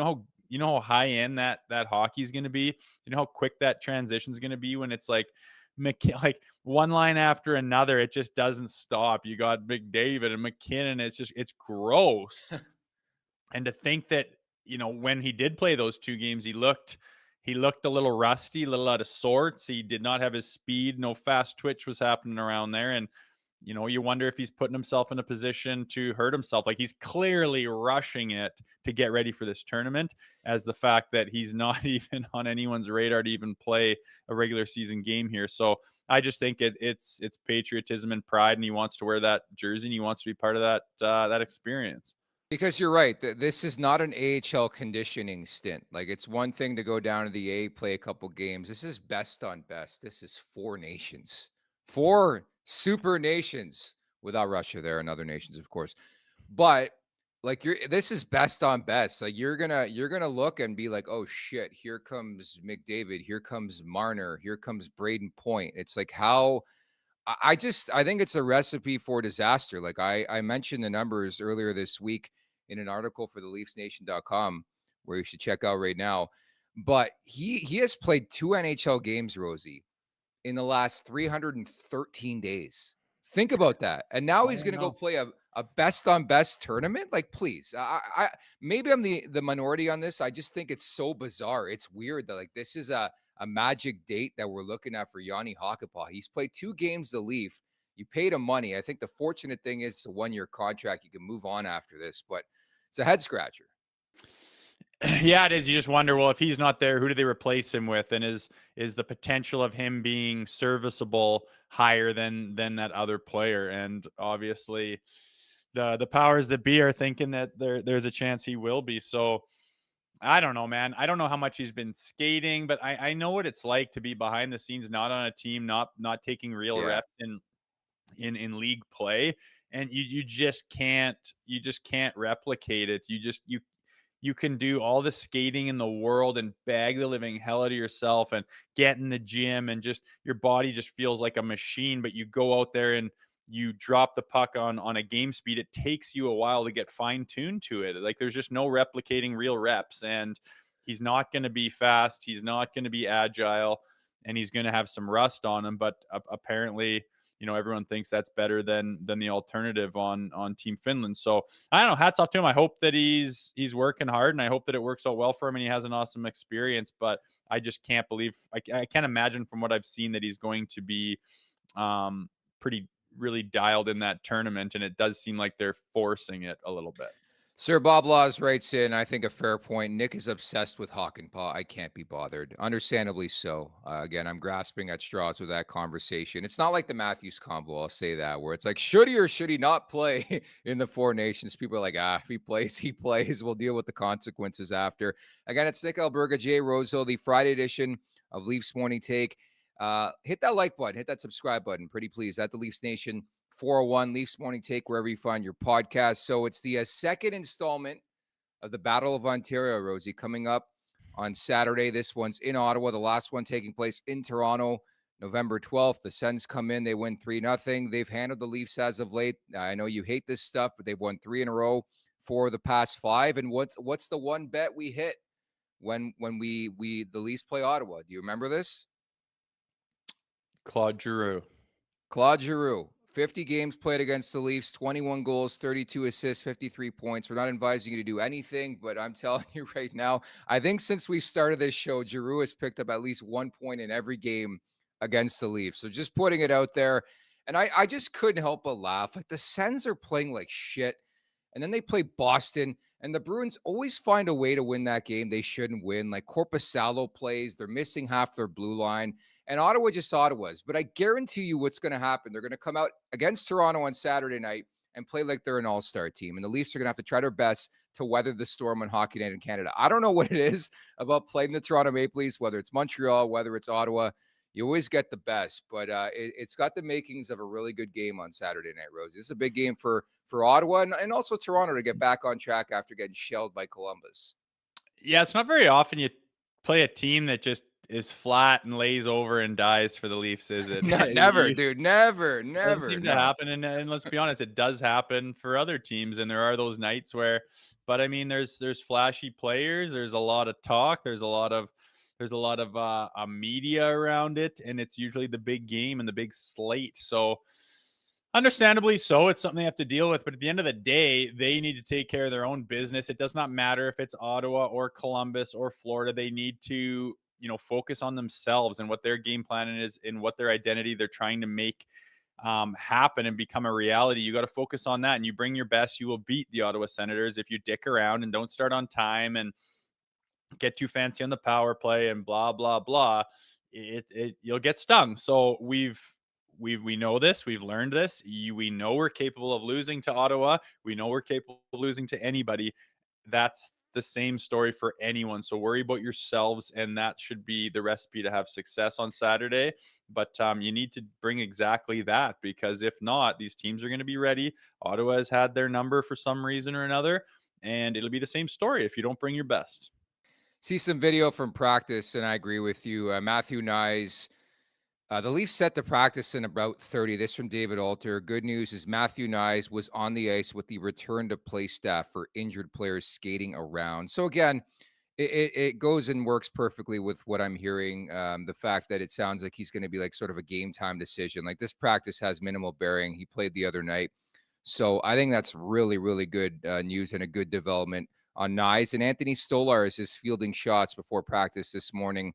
know how high end that hockey is going to be? Do you know how quick that transition is going to be when it's like one line after another? It just doesn't stop. You got McDavid and McKinnon. It's gross. And to think that, when he did play those 2 games, he looked a little rusty, a little out of sorts. He did not have his speed. No fast twitch was happening around there. And, you wonder if he's putting himself in a position to hurt himself. Like, he's clearly rushing it to get ready for this tournament, as the fact that he's not even on anyone's radar to even play a regular season game here. So I just think it's patriotism and pride, and he wants to wear that jersey, and he wants to be part of that experience. Because you're right. This is not an AHL conditioning stint. Like, it's one thing to go down to the A, play a couple games. This is best on best. This is 4 nations, 4 super nations, without Russia there and other nations, of course. But like, this is best on best. Like, you're gonna look and be like, oh shit, here comes McDavid, here comes Marner, here comes Braden Point. It's like, how I think it's a recipe for disaster. Like, I mentioned the numbers earlier this week in an article for the LeafsNation.com, where you should check out right now. But he has played 2 NHL games, Rosie, in the last 313 days. Think about that. And now he's going to go play a best on best tournament. Like, please, I maybe I'm the minority on this. I just think it's so bizarre. It's weird that, like, this is a magic date that we're looking at for Jani Hakanpaa. He's played 2 games the Leaf. You paid him money. I think the fortunate thing is it's a 1-year contract. You can move on after this, but it's a head scratcher. Yeah, it is. You just wonder, well, if he's not there, who do they replace him with? And is the potential of him being serviceable higher than that other player? And obviously the powers that be are thinking that there's a chance he will be. So I don't know, man. I don't know how much he's been skating, but I know what it's like to be behind the scenes, not on a team, not taking real reps in league play. And you just can't replicate it. You can do all the skating in the world and bag the living hell out of yourself and get in the gym, and just your body just feels like a machine. But you go out there and you drop the puck on a game speed. It takes you a while to get fine-tuned to it. Like, there's just no replicating real reps, and he's not going to be fast. He's not going to be agile. and he's going to have some rust on him. But apparently, everyone thinks that's better than the alternative on Team Finland. So I don't know. Hats off to him. I hope that he's working hard, and I hope that it works out well for him, and he has an awesome experience. But I just can't believe I can't imagine from what I've seen that he's going to be pretty really dialed in that tournament, and it does seem like they're forcing it a little bit. Sir Bob Laws writes in, I think a fair point. Nick is obsessed with Hakanpaa. I can't be bothered. Understandably so. Again, I'm grasping at straws with that conversation. It's not like the Matthews combo, I'll say that, where it's like, should he or should he not play in the Four Nations? People are like, if he plays, he plays. We'll deal with the consequences after. Again, it's Nick Alberga, Jay Rosehill, the Friday edition of Leafs Morning Take. Hit that like button, hit that subscribe button. Pretty please at the Leafs Nation 401 Leafs Morning Take, wherever you find your podcast. So it's the second installment of the Battle of Ontario, Rosie, coming up on Saturday. This one's in Ottawa. The last one taking place in Toronto, November 12th. The Sens come in. They win 3-0. They've handled the Leafs as of late. I know you hate this stuff, but they've won 3 in a row for the past 5. And what's the one bet we hit when the Leafs play Ottawa? Do you remember this? Claude Giroux. 50 games played against the Leafs, 21 goals, 32 assists, 53 points. We're not advising you to do anything, but I'm telling you right now, I think since we started this show, Giroux has picked up at least 1 point in every game against the Leafs. So just putting it out there. And I just couldn't help but laugh. Like, the Sens are playing like shit. And then they play Boston, and the Bruins always find a way to win that game they shouldn't win. Like, Korpisalo plays. They're missing half their blue line. And Ottawa just Ottawa's. But I guarantee you what's going to happen. They're going to come out against Toronto on Saturday night and play like they're an all-star team. And the Leafs are going to have to try their best to weather the storm on Hockey Night in Canada. I don't know what it is about playing the Toronto Maple Leafs, whether it's Montreal, whether it's Ottawa. You always get the best, but it's got the makings of a really good game on Saturday night, Rose. This is a big game for Ottawa and also Toronto to get back on track after getting shelled by Columbus. Yeah, it's not very often you play a team that just is flat and lays over and dies for the Leafs, is it? Never, dude. Never. Doesn't seem to happen, and let's be honest, it does happen for other teams, and there are those nights where. But I mean, there's flashy players. There's a lot of talk. There's a lot of media around it, and it's usually the big game and the big slate. So understandably so, it's something they have to deal with. But at the end of the day, they need to take care of their own business. It does not matter if it's Ottawa or Columbus or Florida. They need to, focus on themselves and what their game plan is and what their identity they're trying to make happen and become a reality. You got to focus on that, and you bring your best. You will beat the Ottawa Senators if you dick around and don't start on time and get too fancy on the power play and blah blah blah. You'll get stung. So we know this. We've learned this. We know we're capable of losing to Ottawa. We know we're capable of losing to anybody. That's the same story for anyone. So worry about yourselves, and that should be the recipe to have success on Saturday. But you need to bring exactly that, because if not, these teams are going to be ready. Ottawa has had their number for some reason or another, and it'll be the same story if you don't bring your best. See some video from practice, and I agree with you. Matthew Nyes, the Leafs set the practice in about 30. This from David Alter. Good news is Matthew Nyes was on the ice with the return to play staff for injured players skating around. So again, it goes and works perfectly with what I'm hearing. The fact that it sounds like he's going to be like sort of a game time decision. Like, this practice has minimal bearing. He played the other night. So I think that's really, really good news and a good development on Nyes. And Anthony Stolarz is fielding shots before practice this morning.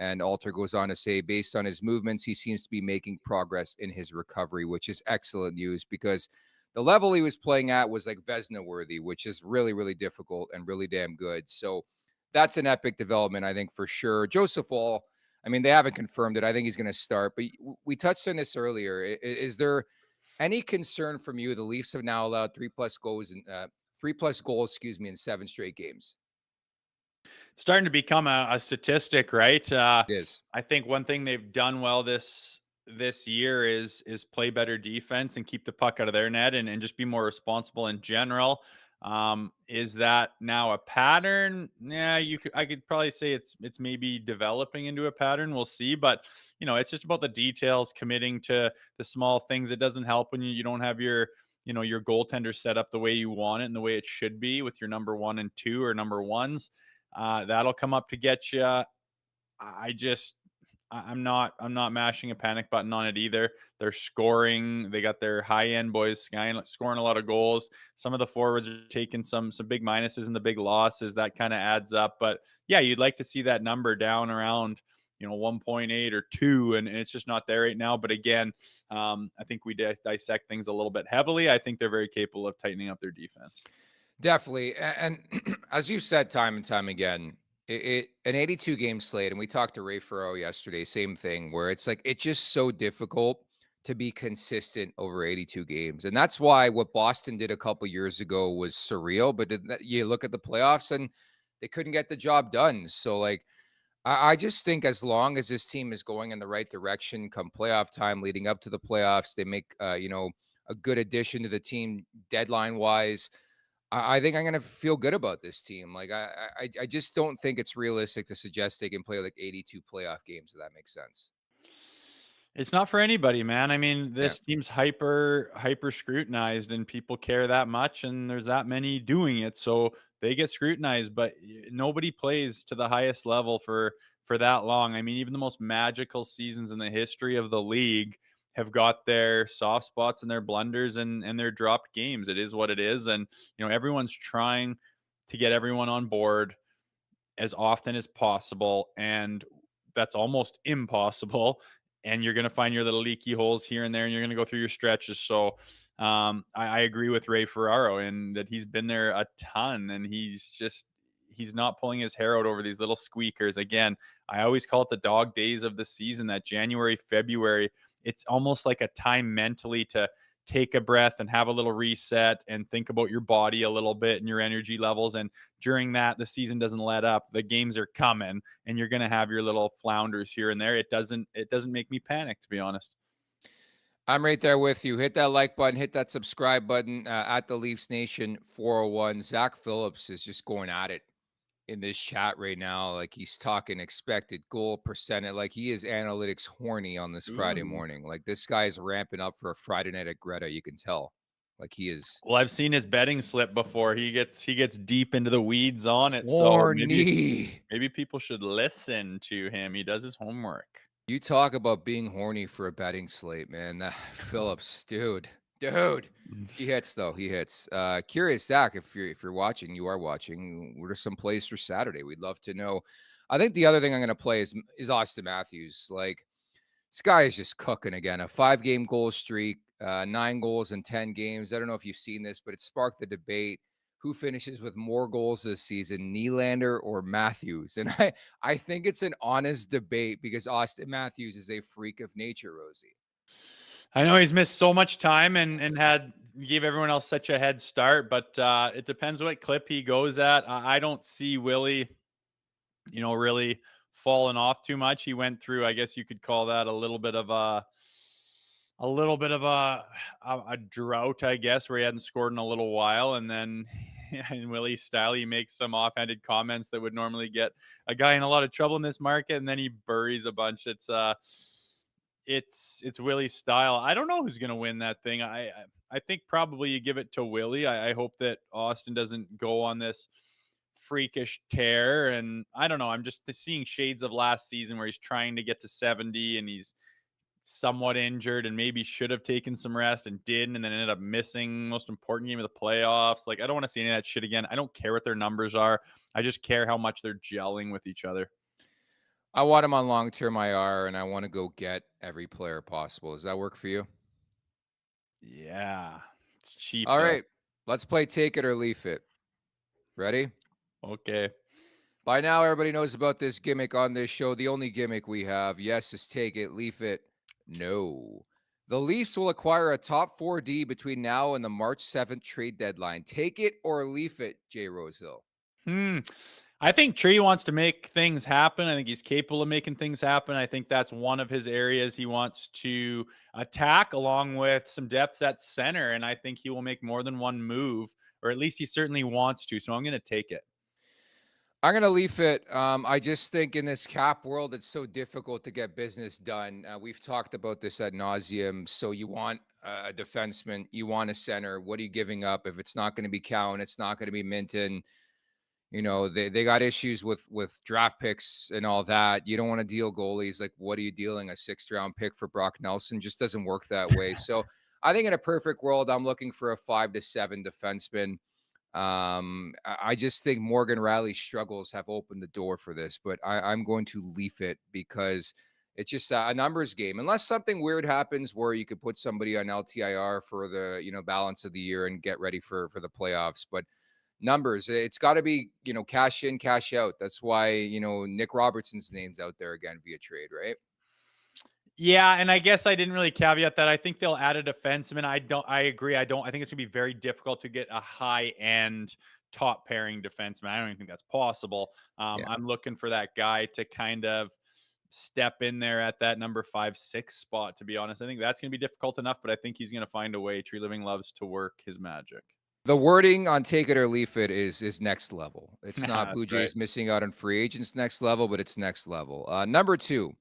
And Alter goes on to say, based on his movements, he seems to be making progress in his recovery, which is excellent news, because the level he was playing at was like Vezina worthy, which is really, really difficult and really damn good. So that's an epic development, I think, for sure. Joseph Woll, I mean, they haven't confirmed it. I think he's going to start, but we touched on this earlier. Is there any concern from you? The Leafs have now allowed 3+ goals in 7 straight games. It's starting to become a statistic, right? It is. I think one thing they've done well this year is play better defense and keep the puck out of their net and just be more responsible in general. Is that now a pattern? Yeah, I could probably say it's maybe developing into a pattern. We'll see, but it's just about the details, committing to the small things. It doesn't help when you don't have your goaltender set up the way you want it and the way it should be with your number 1 and 2 or number ones. That'll come up to get you. I'm not mashing a panic button on it either. They're scoring. They got their high end boys scoring a lot of goals. Some of the forwards are taking some big minuses and the big losses. That kind of adds up. But yeah, you'd like to see that number down around 1.8 or 2, and it's just not there right now. But again, I think we dissect things a little bit heavily. I think they're very capable of tightening up their defense. Definitely. And as you said time and time again, an 82 game slate, and we talked to Ray Ferraro yesterday, same thing, where it's like it's just so difficult to be consistent over 82 games. And that's why what Boston did a couple years ago was surreal. But you look at the playoffs and they couldn't get the job done. So, like, I just think as long as this team is going in the right direction come playoff time leading up to the playoffs, they make, a good addition to the team deadline wise. I think I'm gonna feel good about this team. Like I just don't think it's realistic to suggest they can play like 82 playoff games, if that makes sense. It's not for anybody, man. I mean, Yeah. this team's hyper scrutinized, and people care that much, and there's that many doing it, so they get scrutinized. But nobody plays to the highest level for that long. I mean, even the most magical seasons in the history of the league have got their soft spots and their blunders and their dropped games. It is what it is, and everyone's trying to get everyone on board as often as possible, and that's almost impossible. And you're going to find your little leaky holes here and there, and you're going to go through your stretches. So I agree with Ray Ferraro in that he's been there a ton, and he's not pulling his hair out over these little squeakers. Again, I always call it the dog days of the season, that January, February. It's almost like a time mentally to take a breath and have a little reset and think about your body a little bit and your energy levels. And during that, the season doesn't let up. The games are coming, and you're going to have your little flounders here and there. It doesn't make me panic, to be honest. I'm right there with you. Hit that like button, hit that subscribe button at the Leafs Nation 401. Zach Phillips is just going at it in this chat right now. Like he's talking expected goal percentage. Like he is analytics horny on this Friday morning. Like this guy is ramping up for a Friday night at Greta. You can tell. Like he is. Well, I've seen his betting slip before. He gets deep into the weeds on it. Horny. So maybe people should listen to him. He does his homework. You talk about being horny for a betting slate, man. Phillips, dude. He hits though. He hits. Curious, Zach, if you're watching, you are watching. What are some plays for Saturday? We'd love to know. I think the other thing I'm going to play is Austin Matthews. Like this guy is just cooking again. A 5-game goal streak, 9 goals in 10 games. I don't know if you've seen this, but it sparked the debate. Who finishes with more goals this season, Nylander or Matthews? And I think it's an honest debate because Austin Matthews is a freak of nature, Rosie. I know he's missed so much time and gave everyone else such a head start, but it depends what clip he goes at. I don't see Willie, really falling off too much. He went through, I guess you could call that a little bit of a drought, I guess, where he hadn't scored in a little while. And then in Willie's style, he makes some offhanded comments that would normally get a guy in a lot of trouble in this market, and then he buries a bunch. It's Willie's style. I don't know who's going to win that thing. I think probably you give it to Willie. I hope that Austin doesn't go on this freakish tear. And I don't know. I'm just seeing shades of last season where he's trying to get to 70 and he's somewhat injured and maybe should have taken some rest and didn't, and then ended up missing most important game of the playoffs. Like, I don't want to see any of that shit again. I don't care what their numbers are. I just care how much they're gelling with each other. I want him on long-term IR, and I want to go get every player possible. Does that work for you? Yeah, it's cheap. All right, let's play Take It or Leaf It. Ready? Okay. By now, everybody knows about this gimmick on this show. The only gimmick we have, yes, is Take It, Leaf It. No. The Leafs will acquire a top 4D between now and the March 7th trade deadline. Take it or leaf it, Jay Rosehill. I think Tree wants to make things happen. I think he's capable of making things happen. I think that's one of his areas he wants to attack, along with some depth at center. And I think he will make more than one move, or at least he certainly wants to. So I'm going to take it. I'm going to leaf it. I just think in this cap world, it's so difficult to get business done. We've talked about this ad nauseum. So you want a defenseman, you want a center. What are you giving up? If it's not going to be Cowan, it's not going to be Minton. They got issues with draft picks and all that. You don't want to deal goalies. Like, what are you dealing? A 6th round pick for Brock Nelson just doesn't work that way. So I think in a perfect world, I'm looking for a 5 to 7 defenseman. I just think Morgan Riley's struggles have opened the door for this, but I'm going to leaf it because it's just a numbers game. Unless something weird happens where you could put somebody on LTIR for the balance of the year and get ready for the playoffs. But numbers, it's got to be cash in, cash out. That's why Nick Robertson's name's out there again via trade, right? Yeah, and I guess I didn't really caveat that. I think they'll add a defenseman. I agree. I think it's gonna be very difficult to get a high end top pairing defenseman. I don't even think that's possible. Yeah. I'm looking for that guy to kind of step in there at that number 5-6 spot, to be honest. I think that's gonna be difficult enough, but I think he's gonna find a way. Tree Living loves to work his magic. The wording on take it or leave it is next level. It's not That's Blue Jays right. missing out on free agents next level, but it's next level. Number 2,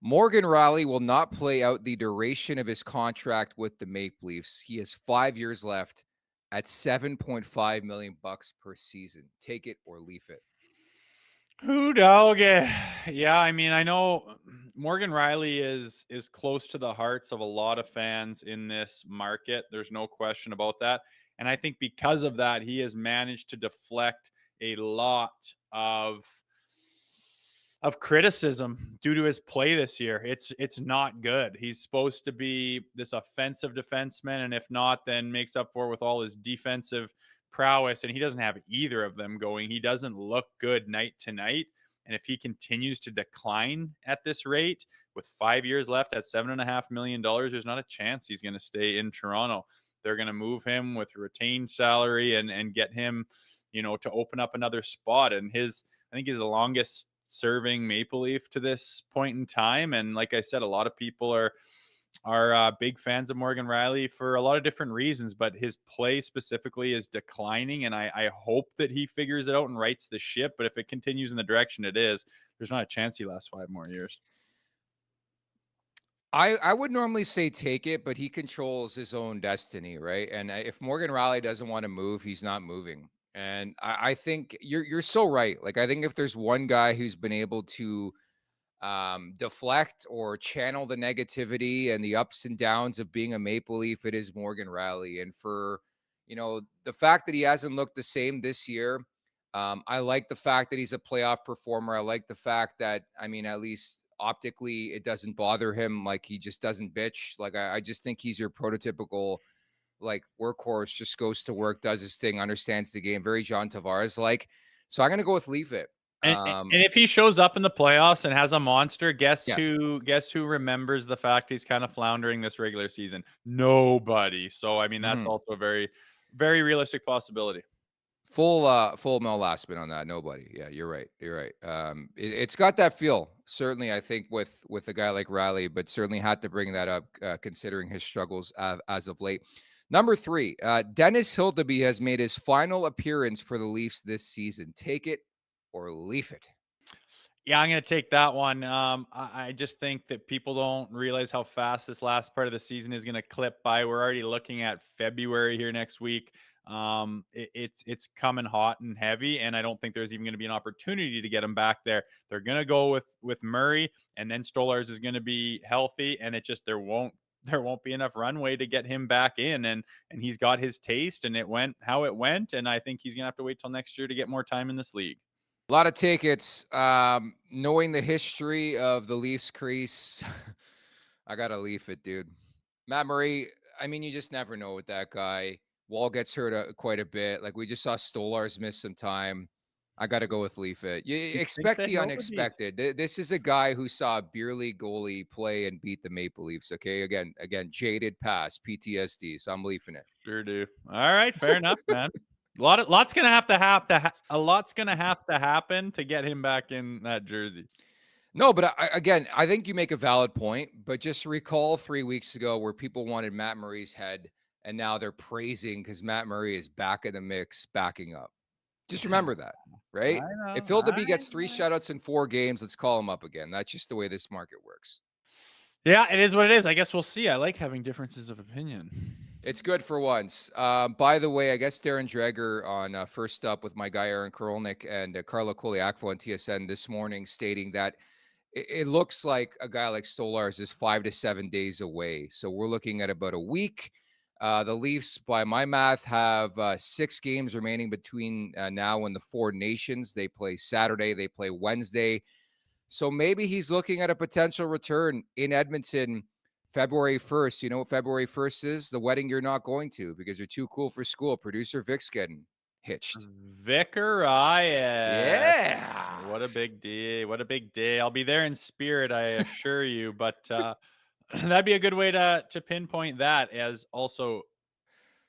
Morgan Riley will not play out the duration of his contract with the Maple Leafs. He has 5 years left at $7.5 million per season. Take it or leave it. Who dog? Yeah, I mean, I know Morgan Riley is close to the hearts of a lot of fans in this market. There's no question about that. And I think because of that, he has managed to deflect a lot of criticism due to his play this year. It's not good. He's supposed to be this offensive defenseman, and if not, then makes up for it with all his defensive prowess, and he doesn't have either of them going. He doesn't look good night to night, and if he continues to decline at this rate with 5 years left at $7.5 million, there's not a chance he's going to stay in Toronto. They're going to move him with retained salary and get him, to open up another spot. And I think he's the longest serving Maple Leaf to this point in time. And like I said, a lot of people are big fans of Morgan Riley for a lot of different reasons, but his play specifically is declining. And I hope that he figures it out and rights the ship. But if it continues in the direction it is, there's not a chance he lasts 5 more years. I would normally say take it, but he controls his own destiny, right? And if Morgan Riley doesn't want to move, he's not moving. And I think you're so right. Like, I think if there's one guy who's been able to deflect or channel the negativity and the ups and downs of being a Maple Leaf, it is Morgan Riley. And for the fact that he hasn't looked the same this year, I like the fact that he's a playoff performer. I like the fact that, at least optically, it doesn't bother him. Like, he just doesn't bitch. Like, I just think he's your prototypical workhorse, just goes to work, does his thing, understands the game, very John Tavares like. So I'm gonna go with leave it. And if he shows up in the playoffs and has a monster, guess Yeah. who remembers the fact he's kind of floundering this regular season? Nobody. So that's also a very, very realistic possibility. Full Mel Lastman on that. Nobody. Yeah, you're right. It's got that feel, certainly, I think, with a guy like Riley, but certainly had to bring that up considering his struggles as of late. Number 3, Dennis Hildeby has made his final appearance for the Leafs this season. Take it or leave it. Yeah, I'm going to take that one. I just think that people don't realize how fast this last part of the season is going to clip by. We're already looking at February here next week. It's coming hot and heavy, and I don't think there's even going to be an opportunity to get him back there. They're going to go with Murray, and then Stolarz is going to be healthy, and there won't be enough runway to get him back in, and he's got his taste, and it went how it went, and I think he's going to have to wait till next year to get more time in this league. A lot of tickets. Knowing the history of the Leafs crease, I gotta leave it, dude. Matt Murray, you just never know with that guy. Wall gets hurt quite a bit. Like, we just saw Stolarz miss some time. I got to go with leave it. You expect the unexpected. This is a guy who saw a beer league goalie play and beat the Maple Leafs. Okay, again, jaded past PTSD. So I'm leaving it. Sure do. All right, fair enough, man. Lot's gonna have to happen to get him back in that jersey. No, but I think you make a valid point. But just recall 3 weeks ago where people wanted Matt Murray's head, and now they're praising because Matt Murray is back in the mix, backing up. Just remember that, right? If Hildeby gets 3 shutouts in 4 games, let's call him up again. That's just the way this market works. Yeah, it is what it is. I guess we'll see. I like having differences of opinion. It's good for once. By the way, I guess Darren Dreger on First Up with my guy Aaron Korolnik and Carlo Koliakvo on TSN this morning stating that it looks like a guy like Stolarz is 5 to 7 days away. So we're looking at about a week. The Leafs, by my math, have 6 games remaining between now and the Four Nations. They play Saturday, they play Wednesday. So maybe he's looking at a potential return in Edmonton February 1st. You know what February 1st is? The wedding you're not going to because you're too cool for school. Producer Vic's getting hitched. Vicarious. Yeah. What a big day. What a big day. I'll be there in spirit, I assure you. But that'd be a good way to pinpoint that as also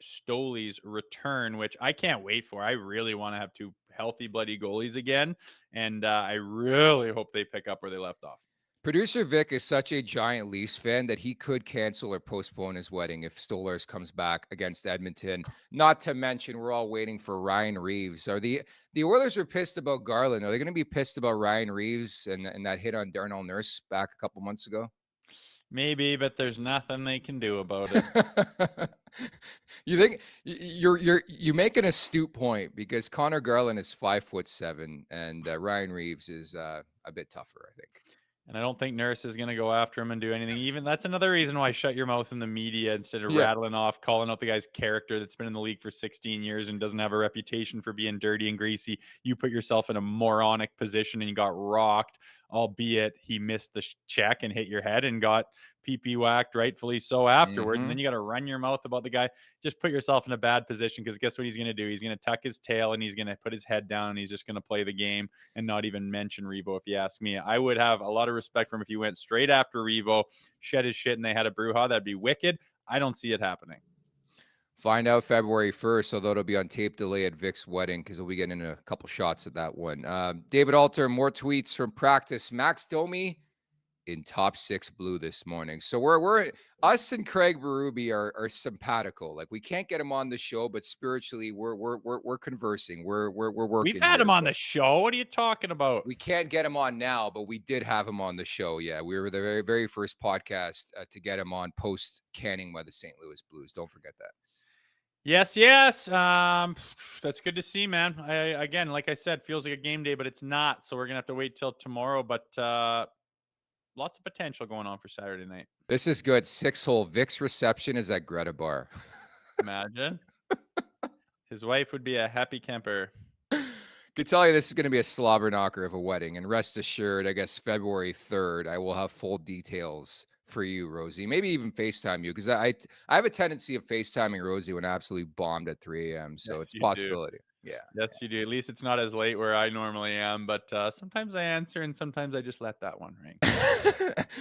Stoley's return, which I can't wait for. I really want to have 2 healthy, bloody goalies again. And I really hope they pick up where they left off. Producer Vic is such a giant Leafs fan that he could cancel or postpone his wedding if Stolarz comes back against Edmonton. Not to mention, we're all waiting for Ryan Reaves. Are the Oilers are pissed about Garland? Are they going to be pissed about Ryan Reaves and that hit on Darnell Nurse back a couple months ago? Maybe, but there's nothing they can do about it. You think you make an astute point because Connor Garland is 5'7" and Ryan Reaves is a bit tougher, I think. And I don't think Nurse is going to go after him and do anything. Even that's another reason why shut your mouth in the media instead of rattling off, calling out the guy's character that's been in the league for 16 years and doesn't have a reputation for being dirty and greasy. You put yourself in a moronic position and you got rocked, albeit he missed the check and hit your head and got pee whacked, rightfully so, afterward. And then you got to run your mouth about the guy. Just put yourself in a bad position because guess what he's going to do? He's going to tuck his tail and he's going to put his head down and he's just going to play the game and not even mention Revo, if you ask me. I would have a lot of respect for him if he went straight after Revo, shed his shit, and they had a brouhaha. That'd be wicked. I don't see it happening. Find out February 1st, although it'll be on tape delay at Vic's wedding because we'll be getting a couple shots at that one. David Alter, more tweets from practice. Max Domi in top 6 blue this morning. So we're us and Craig Berube are simpatical. Like we can't get him on the show, but spiritually we're conversing. We're working. We've had him on the show. What are you talking about? We can't get him on now, but we did have him on the show. Yeah, we were the very, very first podcast to get him on post canning by the St. Louis Blues. Don't forget that. Yes. That's good to see, man. Again, like I said, feels like a game day, but it's not. So we're gonna have to wait till tomorrow. But lots of potential going on for Saturday night. This is good. 6-hole. Vic's reception is at Greta Bar. Imagine. His wife would be a happy camper. Could tell you this is going to be a slobber knocker of a wedding. And rest assured, I guess February 3rd, I will have full details for you, Rosie. Maybe even FaceTime you because I have a tendency of FaceTiming Rosie when I absolutely bombed at 3 a.m. So it's a possibility. Yeah. Yes, you do. At least it's not as late where I normally am, but sometimes I answer and sometimes I just let that one ring.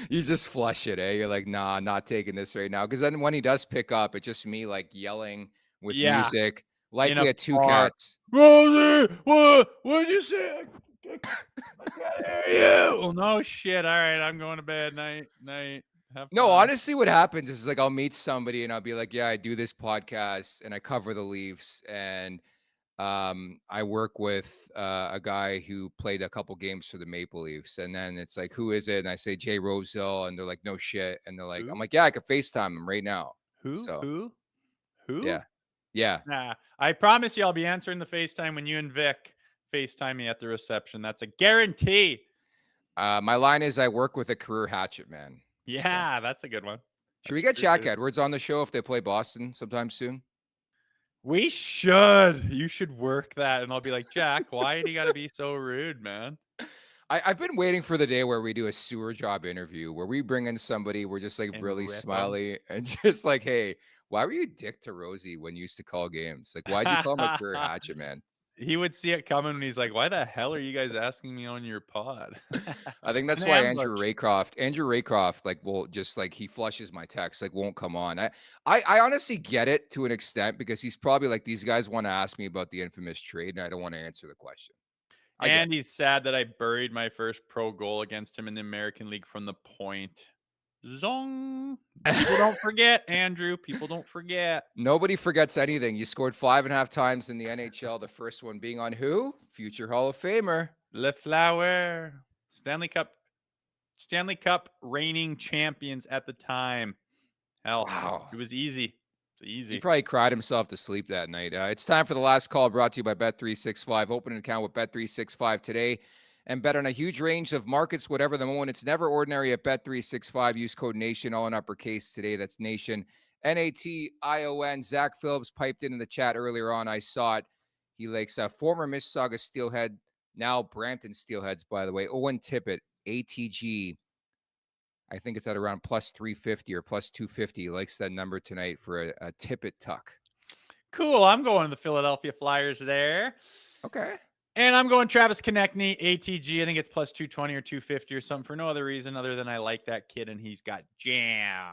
You just flush it, eh? You're like, nah, not taking this right now. Because then when he does pick up, it's just me like yelling with music, likely at 2 cats. Rosie, what'd you say? I can't hear you. Well, no shit. All right, I'm going to bed. Night. No, honestly, what happens is like I'll meet somebody and I'll be like, yeah, I do this podcast and I cover the Leafs and I work with a guy who played a couple games for the Maple Leafs, and then it's like, who is it? And I say Jay Rosehill, and they're like, no shit, and they're like, I'm like, yeah, I could FaceTime him right now. Who? Yeah. Nah, I promise you, I'll be answering the FaceTime when you and Vic FaceTime me at the reception. That's a guarantee. My line is, I work with a career hatchet man. Yeah, that's a good one. Should we get Jack Edwards on the show if they play Boston sometime soon? We should. You should work that. And I'll be like, Jack, why do you got to be so rude, man? I've been waiting for the day where we do a sewer job interview where we bring in somebody, we're just like And really rip 'em. smiley and just like, hey, why were you a dick to Rosie when you used to call games? Like, why'd you call him a career hatchet man? He would see it coming and he's like, why the hell are you guys asking me on your pod? I think that's why Andrew Raycroft, like, will just like, he flushes my text, like, won't come on. I honestly get it to an extent because he's probably like, these guys want to ask me about the infamous trade and I don't want to answer the question. And he's sad that I buried my first pro goal against him in the American League from the point. Zong. People don't forget, Andrew. People don't forget. Nobody forgets anything. You scored 5.5 times in the NHL. The first one being on who? Future Hall of Famer. LeafsForever. Stanley Cup reigning champions at the time. Hell, Wow. it was easy. It's easy. He probably cried himself to sleep that night. It's time for the last call, brought to you by Bet365. Open an account with Bet365 today and bet on a huge range of markets, whatever the moment. It's never ordinary at Bet365. Use code NATION, all in uppercase today. That's NATION, N-A-T-I-O-N. Zach Phillips piped in the chat earlier on. I saw it. He likes former Mississauga Steelhead, now Brampton Steelheads, by the way. Owen Tippett, ATG. I think it's at around plus 350 or plus 250. He likes that number tonight for a Tippett tuck. Cool. I'm going to the Philadelphia Flyers there. Okay. And I'm going Travis Konechny, ATG. I think it's plus 220 or 250 or something for no other reason other than I like that kid and he's got jam.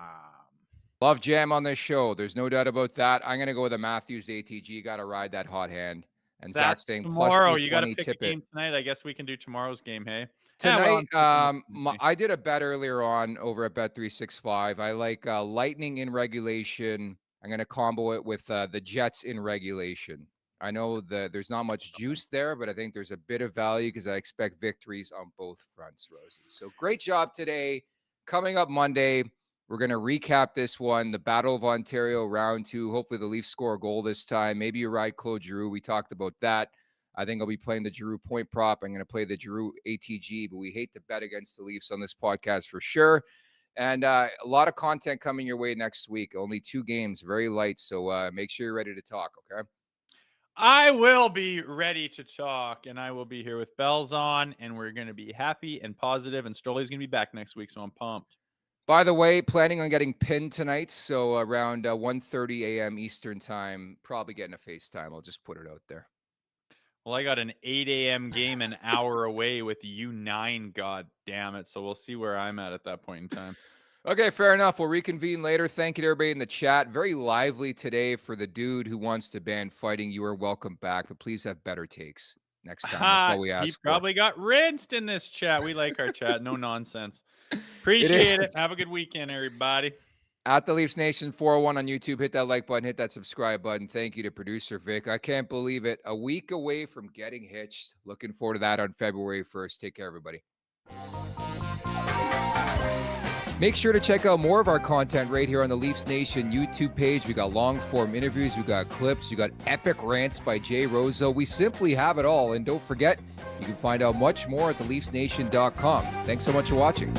Love jam on this show. There's no doubt about that. I'm going to go with a Matthews ATG. Got to ride that hot hand. And Zach's saying tomorrow. Plus You got to pick Tippett. a game tonight. I guess we can do tomorrow's game, hey? Tonight, I did a bet earlier on over at Bet365. I like Lightning in regulation. I'm going to combo it with the Jets in regulation. I know that there's not much juice there, but I think there's a bit of value because I expect victories on both fronts, Rosie. So great job today. Coming up Monday, we're going to recap this one, the Battle of Ontario round 2. Hopefully the Leafs score a goal this time. Maybe you ride Claude Giroux. We talked about that. I think I'll be playing the Giroux point prop. I'm going to play the Giroux ATG, but we hate to bet against the Leafs on this podcast for sure. And a lot of content coming your way next week. Only 2 games, very light. So make sure you're ready to talk, okay? I will be ready to talk, and I will be here with bells on, and we're going to be happy and positive, and Stoley's going to be back next week, so I'm pumped. By the way, planning on getting pinned tonight, so around 1:30 a.m. Eastern time, probably getting a FaceTime. I'll just put it out there. Well, I got an 8 a.m. game an hour away with U9, god damn it. So we'll see where I'm at that point in time. Okay, fair enough. We'll reconvene later. Thank you to everybody in the chat. Very lively today for the dude who wants to ban fighting. You are welcome back, but please have better takes next time. That's all we ask He for. probably got rinsed in this chat. We like our chat. No nonsense. Appreciate it. Have a good weekend, everybody. At the Leafs Nation 401 on YouTube, hit that like button, hit that subscribe button. Thank you to producer Vic. I can't believe it. A week away from getting hitched. Looking forward to that on February 1st. Take care, everybody. Make sure to check out more of our content right here on the Leafs Nation YouTube page. We got long form interviews, we got clips, we got epic rants by Jay Rosehill. We simply have it all. And don't forget, you can find out much more at theleafsnation.com. Thanks so much for watching.